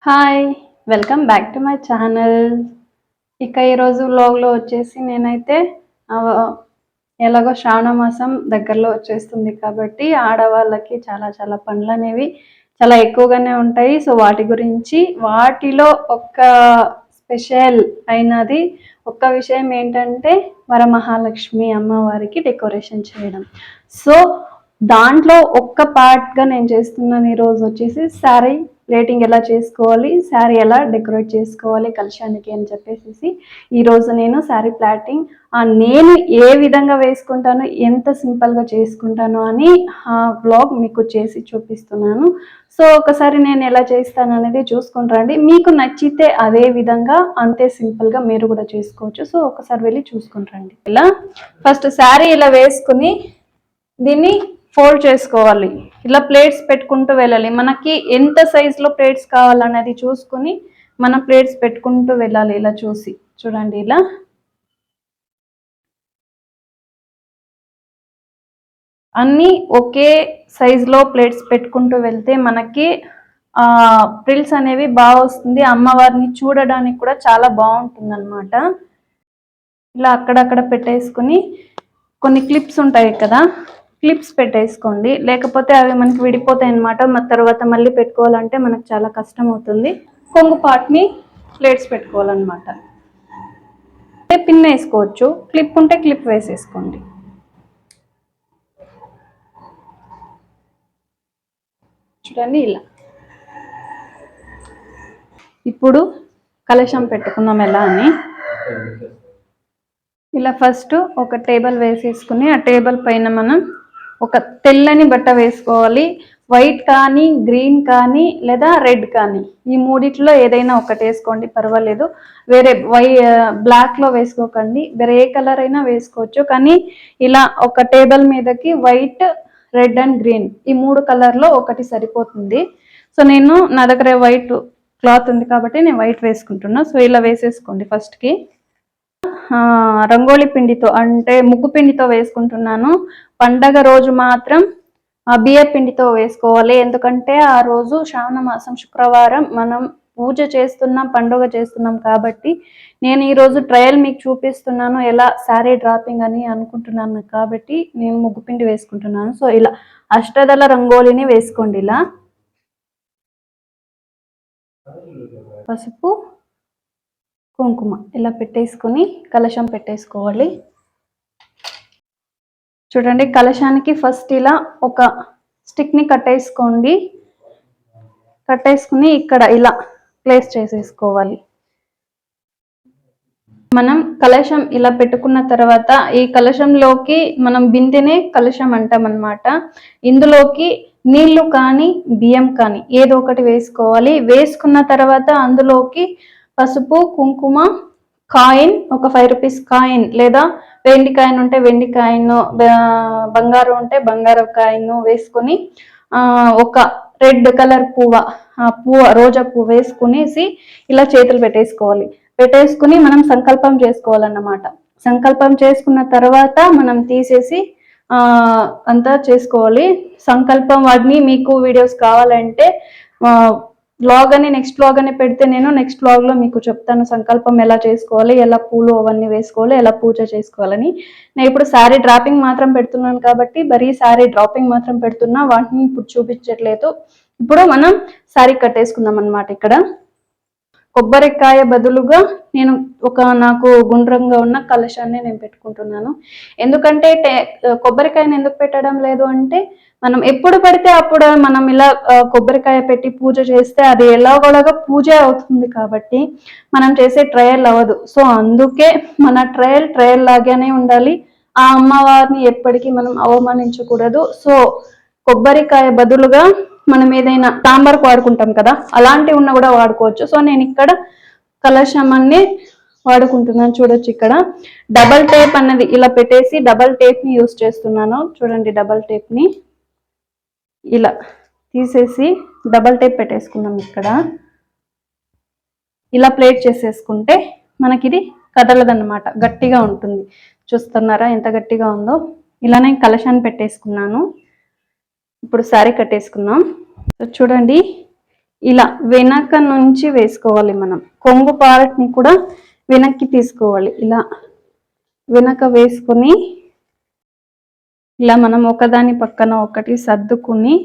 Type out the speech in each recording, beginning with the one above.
Hi! Welcome back to my channel. ఇక ఈరోజు వ్లాగ్‌లో వచ్చేసి నేనైతే ఆహ్, ఎలాగో శ్రావణ మాసం దగ్గరలో వచ్చేస్తుంది కాబట్టి ఆడవాళ్ళకి చాలా పనులనేవి చాలా ఎక్కువగానే ఉంటాయి. సో, వాటి గురించి వాటిలో ఒక స్పెషల్ అయినది ఒక్క విషయం ఏంటంటే వరమహాలక్ష్మి అమ్మవారికి డెకరేషన్ చేయడం. సో, దాంట్లో ఒక్క పార్ట్‌గా నేను చేస్తున్నాను ఈరోజు వచ్చేసి శారీ ప్లేటింగ్ ఎలా చేసుకోవాలి, శారీ ఎలా డెకరేట్ చేసుకోవాలి కలశానికి అని చెప్పేసి ఈరోజు నేను శారీ ప్లాటింగ్ నేను ఏ విధంగా వేసుకుంటాను, ఎంత సింపుల్గా చేసుకుంటాను అని వ్లాగ్ మీకు చేసి చూపిస్తున్నాను. సో ఒకసారి నేను ఎలా చేస్తాను అనేది చూసుకుని రండి. మీకు నచ్చితే అదే విధంగా అంతే సింపుల్గా మీరు కూడా చేసుకోవచ్చు. సో ఒకసారి వెళ్ళి చూసుకుని రండి. ఇలా ఫస్ట్ శారీ ఇలా వేసుకుని దీన్ని ఫోల్డ్ చేసుకోవాలి. ఇలా ప్లేట్స్ పెట్టుకుంటూ వెళ్ళాలి. మనకి ఎంత సైజులో ప్లేట్స్ కావాలనేది చూసుకుని మనం ప్లేట్స్ పెట్టుకుంటూ వెళ్ళాలి. ఇలా చూసి చూడండి, ఇలా అన్నీ ఒకే సైజులో ప్లేట్స్ పెట్టుకుంటూ వెళ్తే మనకి ప్రిల్స్ అనేవి బాగా వస్తుంది. అమ్మవారిని చూడడానికి కూడా చాలా బాగుంటుంది అన్నమాట. ఇలా అక్కడక్కడ పెట్టేసుకుని కొన్ని క్లిప్స్ ఉంటాయి కదా, క్లిప్స్ పెట్టేసుకోండి. లేకపోతే అవి మనకి విడిపోతాయి అన్నమాట. తర్వాత మళ్ళీ పెట్టుకోవాలంటే మనకు చాలా కష్టం అవుతుంది. కొంగు పార్ట్ని ప్లేట్స్ పెట్టుకోవాలన్నమాట. పిన్ వేసుకోవచ్చు, క్లిప్ ఉంటే క్లిప్ వేసేసుకోండి. చూడండి ఇలా. ఇప్పుడు కలశం పెట్టుకుందాం ఎలా అని. ఇలా ఫస్ట్ ఒక టేబుల్ వేసేసుకుని ఆ టేబుల్ పైన మనం ఒక తెల్లని బట్ట వేసుకోవాలి. వైట్ కానీ, గ్రీన్ కానీ, లేదా రెడ్ కానీ, ఈ మూడిట్లో ఏదైనా ఒకటి వేసుకోండి, పర్వాలేదు. వేరే బ్లాక్లో వేసుకోకండి, వేరే ఏ కలర్ అయినా వేసుకోవచ్చు. కానీ ఇలా ఒక టేబుల్ మీదకి వైట్, రెడ్ అండ్ గ్రీన్ ఈ మూడు కలర్లో ఒకటి సరిపోతుంది. సో నా దగ్గర వైట్ క్లాత్ ఉంది కాబట్టి నేను వైట్ వేసుకుంటున్నా. సో ఇలా వేసేసుకోండి. ఫస్ట్కి రంగోళి పిండితో అంటే ముగ్గు పిండితో వేసుకుంటున్నాను. పండగ రోజు మాత్రం బియ్య పిండితో వేసుకోవాలి. ఎందుకంటే ఆ రోజు శ్రావణ మాసం శుక్రవారం మనం పూజ చేస్తున్నాం, పండుగ చేస్తున్నాం కాబట్టి నేను ఈరోజు ట్రయల్ మీకు చూపిస్తున్నాను ఎలా శారీ డ్రాపింగ్ అని అనుకుంటున్నాను కాబట్టి నేను ముగ్గు పిండి వేసుకుంటున్నాను. సో ఇలా అష్టదళ రంగోలిని వేసుకోండి. ఇలా పసుపు, కుంకుమ ఇలా పెట్టేసుకొని కలశం పెట్టేసుకోవాలి. చూడండి, కలశానికి ఫస్ట్ ఇలా ఒక స్టిక్ని కట్టేసుకోండి. కట్టేసుకుని ఇక్కడ ఇలా ప్లేస్ చేసేసుకోవాలి. మనం కలశం ఇలా పెట్టుకున్న తర్వాత ఈ కలశంలోకి మనం బిందెనే కలశం అంటాం అన్నమాట. ఇందులోకి నీళ్లు కానీ బియ్యం కానీ ఏదో ఒకటి వేసుకోవాలి. వేసుకున్న తర్వాత అందులోకి పసుపు, కుంకుమ, కాయిన్, ఒక 5 రూపీస్ కాయిన్ లేదా వెండి కాయిన్ ఉంటే వెండి కాయిన్, బంగారం ఉంటే బంగారం కాయిన్ వేసుకొని ఒక రెడ్ కలర్ పువ్వు రోజా పువ్వు వేసుకునేసి ఇలా చేతులు పెట్టేసుకోవాలి. పెట్టేసుకుని మనం సంకల్పం చేసుకోవాలన్నమాట. సంకల్పం చేసుకున్న తర్వాత మనం తీసేసి అంతా చేసుకోవాలి. సంకల్పం వాడిని మీకు వీడియోస్ కావాలంటే నెక్స్ట్ వ్లాగ్ అని పెడితే నేను నెక్స్ట్ వ్లాగ్లో మీకు చెప్తాను సంకల్పం ఎలా చేసుకోవాలి, ఎలా పూలు అవన్నీ వేసుకోవాలి, ఎలా పూజ చేసుకోవాలని. నేను ఇప్పుడు శారీ డ్రాపింగ్ మాత్రం పెడుతున్నాను కాబట్టి మరీ శారీ డ్రాపింగ్ మాత్రం పెడుతున్నా, వాటిని ఇప్పుడు చూపించట్లేదు. ఇప్పుడు మనం శారీ కట్టేసుకుందాం అన్నమాట. ఇక్కడ కొబ్బరికాయ బదులుగా నేను నాకు గుండ్రంగా ఉన్న కలశాన్ని నేను పెట్టుకుంటున్నాను. ఎందుకంటే కొబ్బరికాయని ఎందుకు పెట్టడం లేదు అంటే మనం ఎప్పుడు పడితే అప్పుడు మనం ఇలా కొబ్బరికాయ పెట్టి పూజ చేస్తే అది ఎలాగోలాగా పూజ అవుతుంది కాబట్టి మనం చేసే ట్రయల్ అవ్వదు. సో అందుకే మన ట్రయల్ లాగానే ఉండాలి. ఆ అమ్మవారిని ఎప్పటికీ మనం అవమానించకూడదు. సో కొబ్బరికాయ బదులుగా మనం ఏదైనా సాంబార్కు వాడుకుంటాం కదా, అలాంటివి ఉన్న కూడా వాడుకోవచ్చు. సో నేను ఇక్కడ కలశమాన్ని వాడుకుంటున్నాను. చూడొచ్చు, ఇక్కడ డబల్ టేప్ అన్నది ఇలా పెట్టేసి డబల్ టేప్ ని యూజ్ చేస్తున్నాను. చూడండి, డబల్ టేప్ ని ఇలా తీసేసి డబల్ టేప్ పెట్టేసుకున్నాం. ఇక్కడ ఇలా ప్లేట్ చేసేసుకుంటే మనకి ఇది కదలదన్నమాట, గట్టిగా ఉంటుంది. చూస్తున్నారా ఎంత గట్టిగా ఉందో. ఇలానే కలశాన్ని పెట్టేసుకున్నాను. ఇప్పుడు శారీ కట్టేసుకుందాం. చూడండి, ఇలా వెనక నుంచి వేసుకోవాలి. మనం కొంగు పార్ట్ని కూడా వెనక్కి తీసుకోవాలి. ఇలా వెనక వేసుకొని ఇలా మనం ఒకదాని పక్కన ఒకటి సర్దుకుని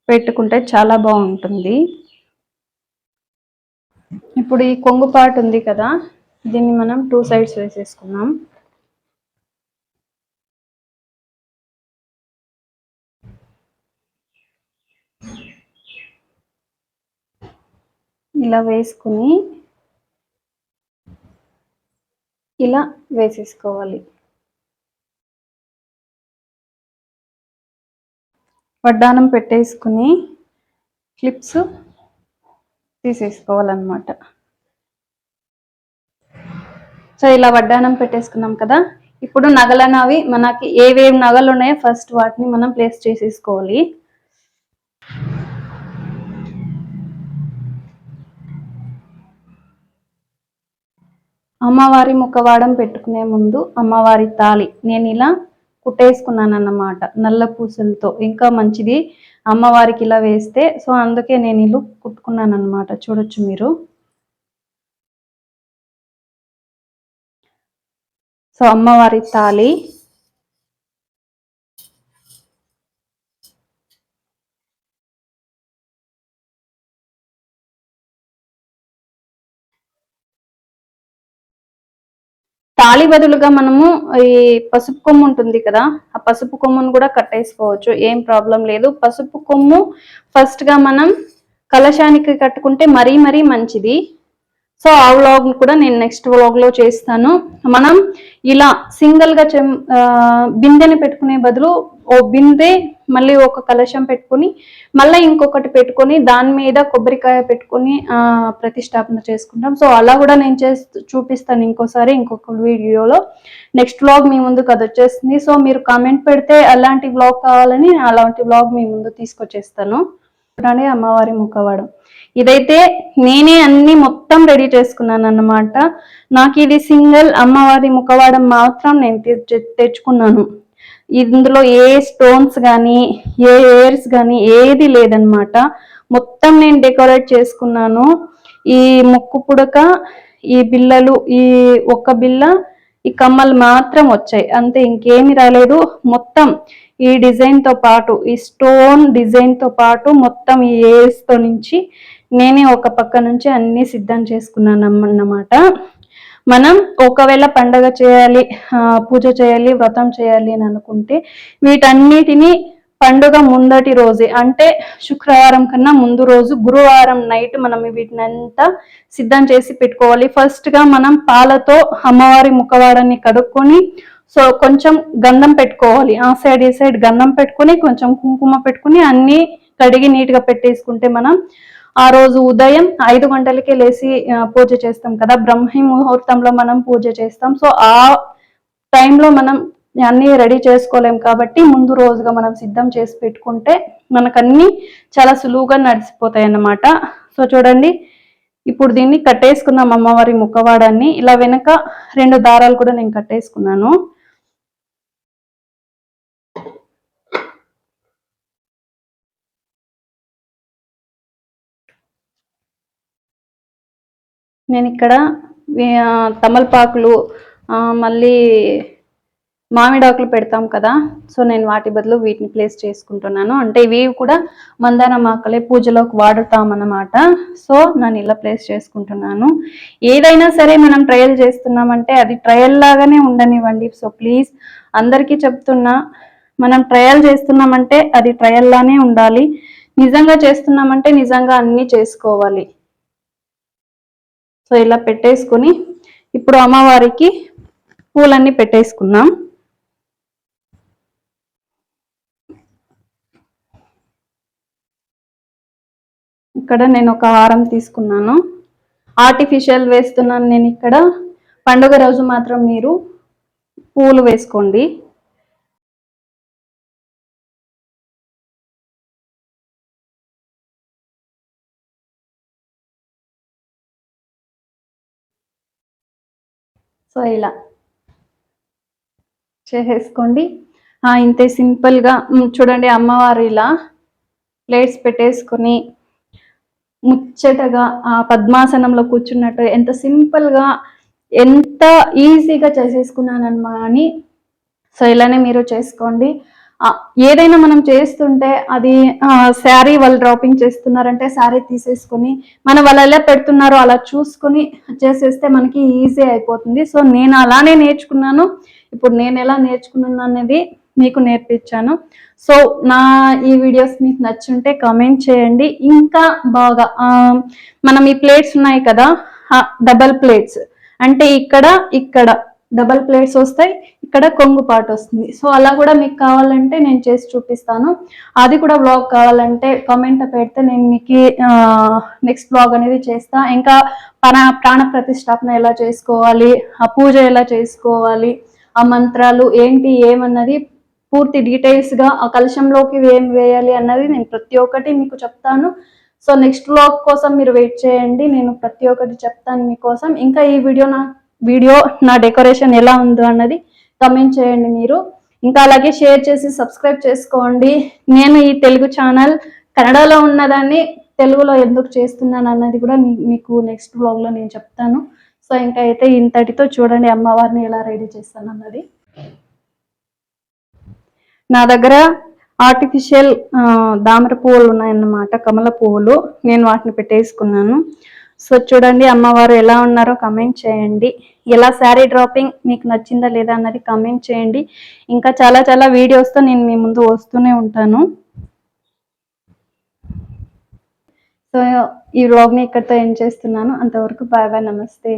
పెట్టుకుంటే చాలా బాగుంటుంది. ఇప్పుడు ఈ కొంగు పార్ట్ ఉంది కదా, దీన్ని మనం 2 సైడ్స్ వేసేసుకున్నాం. ఇలా వేసుకుని ఇలా వేసేసుకోవాలి. వడ్డానం పెట్టేసుకుని క్లిప్స్ తీసేసుకోవాలన్నమాట. సో ఇలా వడ్డానం పెట్టేసుకున్నాం కదా. ఇప్పుడు నగలనవి మనకి ఏవేవి నగలు ఉన్నాయో ఫస్ట్ వాటిని మనం ప్లేస్ చేసేసుకోవాలి. అమ్మవారి ముఖవాడం పెట్టుకునే ముందు అమ్మవారి తాళి నేను ఇలా కుట్టేసుకున్నాను అన్నమాట, నల్ల పూసలతో. ఇంకా మంచిది అమ్మవారికి ఇలా వేస్తే. సో అందుకే నేను ఇలా కుట్టుకున్నాను అన్నమాట. చూడొచ్చు మీరు. సో అమ్మవారి తాళి, తాళి బదులుగా మనము ఈ పసుపు కొమ్ము ఉంటుంది కదా, ఆ పసుపు కొమ్మును కూడా కట్టేసుకోవచ్చు, ఏం ప్రాబ్లం లేదు. పసుపు కొమ్ము ఫస్ట్ గా మనం కలశానికి కట్టుకుంటే మరీ మరీ మంచిది. సో ఆ వ్లాగ్ కూడా నేను నెక్స్ట్ వ్లాగ్ లో చేస్తాను. మనం ఇలా సింగిల్ గా బిందెని పెట్టుకునే బదులు ఓ బిందె మళ్ళీ ఒక కలశం పెట్టుకొని మళ్ళీ ఇంకొకటి పెట్టుకొని దాని మీద కొబ్బరికాయ పెట్టుకొని ప్రతిష్టాపన చేసుకుంటాం. సో అలా కూడా నేను చూపిస్తాను ఇంకోసారి ఇంకొక వీడియోలో. నెక్స్ట్ వ్లాగ్ మీ ముందుకు అది వచ్చేస్తుంది. సో మీరు కామెంట్ పెడితే అలాంటి వ్లాగ్ కావాలని అలాంటి వ్లాగ్ మీ ముందు తీసుకొచ్చేస్తాను. చూడండి అమ్మవారి ముఖవాడం. ఇదైతే నేనే అన్ని మొత్తం రెడీ చేసుకున్నాను అన్నమాట. నాకు ఇది సింగిల్ అమ్మవారి ముఖవాడం మాత్రం నేను తెచ్చుకున్నాను. ఇందులో ఏ స్టోన్స్ కానీ ఏ ఎయిర్స్ కానీ ఏది లేదనమాట. మొత్తం నేను డెకరేట్ చేసుకున్నాను. ఈ ముక్కు పుడక, ఈ బిల్లలు, ఈ ఒక్క బిల్ల, ఈ కమ్మలు మాత్రం వచ్చాయి అంతే, ఇంకేమి రాలేదు. మొత్తం ఈ డిజైన్ తో పాటు ఈ స్టోన్ డిజైన్ తో పాటు మొత్తం ఈ ఎయిర్స్ తో నుంచి నేనే ఒక పక్క నుంచి అన్ని సిద్ధం చేసుకున్నాను అన్నమాట. మనం ఒకవేళ పండగ చేయాలి, పూజ చేయాలి, వ్రతం చేయాలి అని అనుకుంటే వీటన్నిటిని పండుగ ముందటి రోజే, అంటే శుక్రవారం కన్నా ముందు రోజు గురువారం నైట్ మనం వీటిని అంతా సిద్ధం చేసి పెట్టుకోవాలి. ఫస్ట్ గా మనం పాలతో అమ్మవారి ముఖవాడాన్ని కడుక్కొని సో కొంచెం గంధం పెట్టుకోవాలి. ఆ సైడ్ ఈ సైడ్ గంధం పెట్టుకొని కొంచెం కుంకుమ పెట్టుకుని అన్ని కడిగి నీట్గా పెట్టేసుకుంటే మనం ఆ రోజు ఉదయం 5 గంటలకే లేచి పూజ చేస్తాం కదా, బ్రహ్మీ ముహూర్తంలో మనం పూజ చేస్తాం. సో ఆ టైంలో మనం అన్ని రెడీ చేసుకోలేం కాబట్టి ముందు రోజుగా మనం సిద్ధం చేసి పెట్టుకుంటే మనకన్నీ చాలా సులువుగా నడిచిపోతాయి అన్నమాట. సో చూడండి, ఇప్పుడు దీన్ని కట్టేసుకుందాం అమ్మవారి ముఖవాడాన్ని. ఇలా వెనక 2 దారాలు కూడా నేను కట్టేసుకున్నాను. నేను ఇక్కడ తమలపాకులు మళ్ళీ మామిడాకులు పెడతాం కదా, సో నేను వాటి బదులు వీటిని ప్లేస్ చేసుకుంటున్నాను. అంటే ఇవి కూడా మందారం ఆకులే, పూజలోకి వాడుతామన్నమాట. సో నేను ఇలా ప్లేస్ చేసుకుంటున్నాను. ఏదైనా సరే మనం ట్రయల్ చేస్తున్నామంటే అది ట్రయల్ లాగానే ఉండనివ్వండి. సో ప్లీజ్ అందరికీ చెప్తున్నా, మనం ట్రయల్ చేస్తున్నామంటే అది ట్రయల్ లానే ఉండాలి. నిజంగా చేస్తున్నామంటే నిజంగా అన్నీ చేసుకోవాలి. సో ఇలా పెట్టేసుకుని ఇప్పుడు అమ్మవారికి పూలన్నీ పెట్టేసుకున్నాం. ఇక్కడ నేను ఒక హారం తీసుకున్నాను. ఆర్టిఫిషియల్ వేస్తున్నాను నేను ఇక్కడ. పండుగ రోజు మాత్రం మీరు పూలు వేసుకోండి. సో ఇలా చేసేసుకోండి. ఇంతే సింపుల్గా చూడండి, అమ్మవారు ఇలా ప్లేట్స్ పెట్టేసుకొని ముచ్చటగా ఆ పద్మాసనంలో కూర్చున్నట్టు ఎంత సింపుల్గా ఎంత ఈజీగా చేసేసుకున్నానమ్మా అని. సో ఇలానే మీరు చేసుకోండి. ఏదైనా మనం చేస్తుంటే అది శారీ వాళ్ళు డ్రాపింగ్ చేస్తున్నారంటే శారీ తీసేసుకొని వాళ్ళు ఎలా పెడుతున్నారో అలా చూసుకొని చేసేస్తే మనకి ఈజీ అయిపోతుంది. సో నేను అలానే నేర్చుకున్నాను. ఇప్పుడు నేను ఎలా నేర్చుకున్నాను అనేది మీకు నేర్పించాను. సో నా ఈ వీడియోస్ మీకు నచ్చుంటే కామెంట్ చేయండి. ఇంకా బాగా మనం ఈ ప్లేట్స్ ఉన్నాయి కదా, డబల్ ప్లేట్స్ అంటే ఇక్కడ డబల్ ప్లేట్స్ వస్తాయి, ఇక్కడ కొంగు పాటు వస్తుంది. సో అలా కూడా మీకు కావాలంటే నేను చేసి చూపిస్తాను. అది కూడా వ్లాగ్ కావాలంటే కామెంట్ పెడితే నేను మీకు నెక్స్ట్ వ్లాగ్ అనేది చేస్తా. ఇంకా ప్రాణ ప్రతిష్టాపన ఎలా చేసుకోవాలి, ఆ పూజ ఎలా చేసుకోవాలి, ఆ మంత్రాలు ఏంటి ఏమన్నది పూర్తి డీటెయిల్స్గా, ఆ కలశంలోకి ఏం వేయాలి అన్నది నేను ప్రతి ఒక్కటి మీకు చెప్తాను. సో నెక్స్ట్ వ్లాగ్ కోసం మీరు వెయిట్ చేయండి, నేను ప్రతి ఒక్కటి చెప్తాను మీకోసం. ఇంకా ఈ వీడియో నా డెకరేషన్ ఎలా ఉందో అన్నది కమెంట్ చేయండి మీరు. ఇంకా అలాగే షేర్ చేసి సబ్స్క్రైబ్ చేసుకోండి. నేను ఈ తెలుగు ఛానల్ కన్నడలో ఉన్నదాన్ని తెలుగులో ఎందుకు చేస్తున్నాను అన్నది కూడా మీకు నెక్స్ట్ వ్లాగ్లో నేను చెప్తాను. సో ఇంకా అయితే ఇంతటితో చూడండి అమ్మవారిని ఎలా రెడీ చేస్తాను అన్నది. నా దగ్గర ఆర్టిఫిషియల్ దామర పువ్వులు ఉన్నాయన్నమాట, కమల పువ్వులు. నేను వాటిని పెట్టేసుకున్నాను. సో చూడండి అమ్మవారు ఎలా ఉన్నారో కమెంట్ చేయండి. ఎలా శారీ డ్రాపింగ్ మీకు నచ్చిందా లేదా అన్నది కమెంట్ చేయండి. ఇంకా చాలా చాలా వీడియోస్తో నేను మీ ముందు వస్తూనే ఉంటాను. సో ఈ వ్లాగ్ని ఇక్కడితో ఎండ్ చేస్తున్నాను. అంతవరకు బాయ్ బాయ్, నమస్తే.